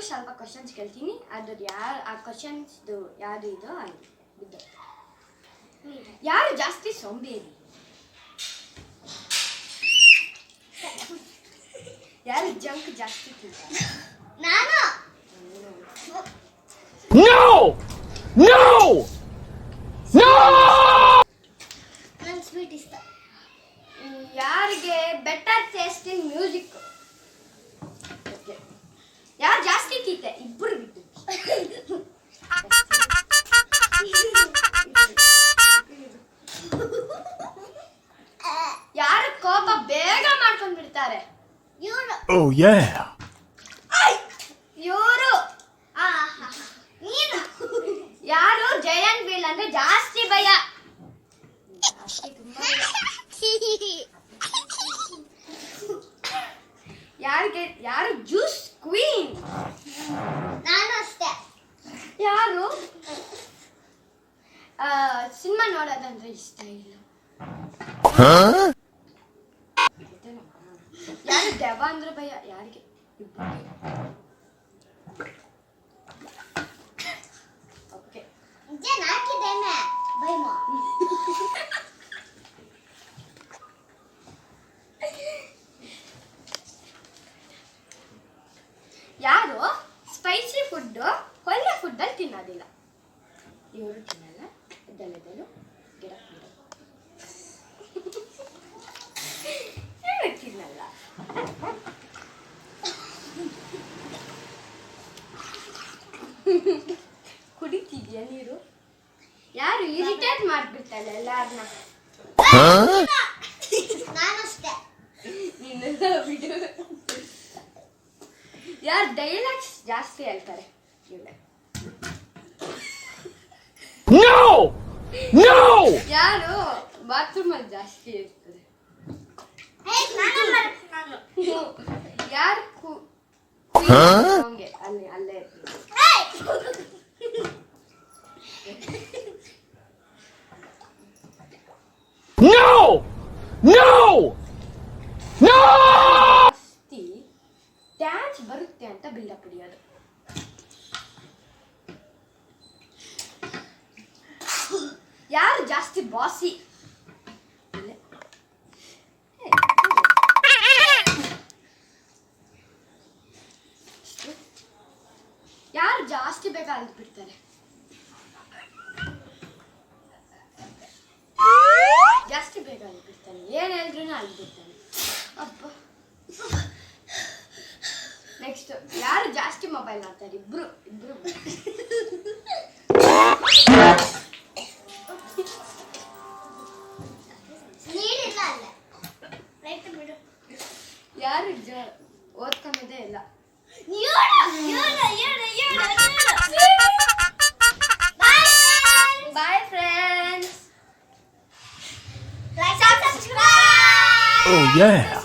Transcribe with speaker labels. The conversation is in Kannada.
Speaker 1: ಸ್ವಲ್ಪ ಕ್ವಶನ್ಸ್ ಕೇಳ್ತೀನಿ, ಅದ್ರದ್ದು ಯಾರು ಆ ಕ್ವಶನ್ಸ್ದು ಯಾವುದು ಇದೋ ಅಲ್ಲಿ ಬಿದ್ದು. ಯಾರು ಜಾಸ್ತಿ ಸೋಂಬೇರಿ? ಯಾರು ಜಂಕ್ ಜಾಸ್ತಿ ತಿಂತಾರೆ?
Speaker 2: ನಾನು.
Speaker 3: No! No! No!
Speaker 2: ನನ್ನ ಸ್ವೀಟ್ ಇಷ್ಟ.
Speaker 1: ಯಾರಿಗೆ ಬೆಟರ್ ಟೇಸ್ಟ್ ಇನ್ ಮ್ಯೂಸಿಕ್? ಯಾರು ಜಾಸ್ತಿ ಕೀತೆ? ಇಬ್ಬರು ಬಿಟ್ಟು. ಯಾರು ಕೋಪ ಬೇಗ ಮಾಡ್ಕೊಂಡ್ ಬಿಡ್ತಾರೆ?
Speaker 2: ಇವ್ರು.
Speaker 3: Oh yeah!
Speaker 1: ಇವರು.
Speaker 2: ನೀನು.
Speaker 1: ಯಾರು ಜಯಂಟ್ ವೀಲ್ ಅಂದ್ರೆ ಜಾಸ್ತಿ ಭಯ? ಯಾರು ಜ್ಯೂಸ್ ಕ್ವೀನ್?
Speaker 2: ನಾನು ಅಷ್ಟೇ.
Speaker 1: ಯಾರು ಸಿನಿಮಾ ನೋಡೋದಂದ್ರೆ ಇಷ್ಟ ಇಲ್ಲ? ಯಾರು ದೆವ್ವ ಅಂದ್ರೆ ಭಯ? ಯಾರಿಗೆ? ಓಕೆ,
Speaker 2: ಜನ ಹಾಕಿದ್ದೇನೆ ಭಯಮ.
Speaker 1: ಯಾರು ಸ್ಪೈಸಿ ಫುಡ್ ಒಳ್ಳೆ ಫುಡ್ಡಲ್ಲಿ ತಿನ್ನೋದಿಲ್ಲ? ಇವರು ತಿನ್ನಲ್ಲ, ಎದ್ದೆಲ್ಲದಲು ಗಿಡ ತಿನ್ನಲ್ಲ. ಕುಡಿತಿದ್ಯಾ ನೀರು? ಯಾರು ಇರಿಟೇಟ್ ಮಾಡ್ಬಿಡ್ತಲ್ಲ ಎಲ್ಲಾರನ್ನ?
Speaker 2: ನಾನಷ್ಟೇ.
Speaker 1: ನೀನೆಲ್ಲ ಬಿಡು. ಯಾರು ಡೈಲಾಗ್ಸ್ ಜಾಸ್ತಿ ಹೇಳ್ತಾರೆ?
Speaker 3: No! No!
Speaker 1: ಯಾರು ಬಾತ್ರೂಮ್ ಅಲ್ಲಿ ಜಾಸ್ತಿ ಇರ್ತದೆ? ಯಾರು ಅಲ್ಲೇ ಅಲ್ಲೇ ಇರ್ತದೆ?
Speaker 3: No! No! No!
Speaker 1: ಜಾಸ್ತಿ ಡ್ಯಾನ್ಸ್ ಬರುತ್ತೆ ಅಂತ ಬಿಲ್ಡಪ್ ಹಿಡಿಯೋದು. ಯಾರು ಜಾಸ್ತಿ ಬಾಸಿ? ಯಾರು ಜಾಸ್ತಿ ಬೇಗ ಅಲ್ದು ಬಿಡ್ತಾರೆ? ಜಾಸ್ತಿ ಬೇಗ ಅಲ್ದು ಬಿಡ್ತಾನೆ, ಏನ್ ಹೇಳಿದ್ರು ಅಲ್ದು ಬಿಡ್ತಾನೆ. ಅಪ್ಪ. ನೆಕ್ಸ್ಟ್, ಯಾರು ಜಾಸ್ತಿ ಮೊಬೈಲ್ ಮಾಡ್ತಾರೆ? ಇಬ್ರು.
Speaker 2: ನೀರಿಲ್ಲ ಅಲ್ಲ. ರೈಟ್ ಬಿಡು.
Speaker 1: ಯಾರು ಓದ್ಕೊಂಡದೇ ಇಲ್ಲ? Bye friends.
Speaker 2: Like and subscribe.
Speaker 3: Oh yeah!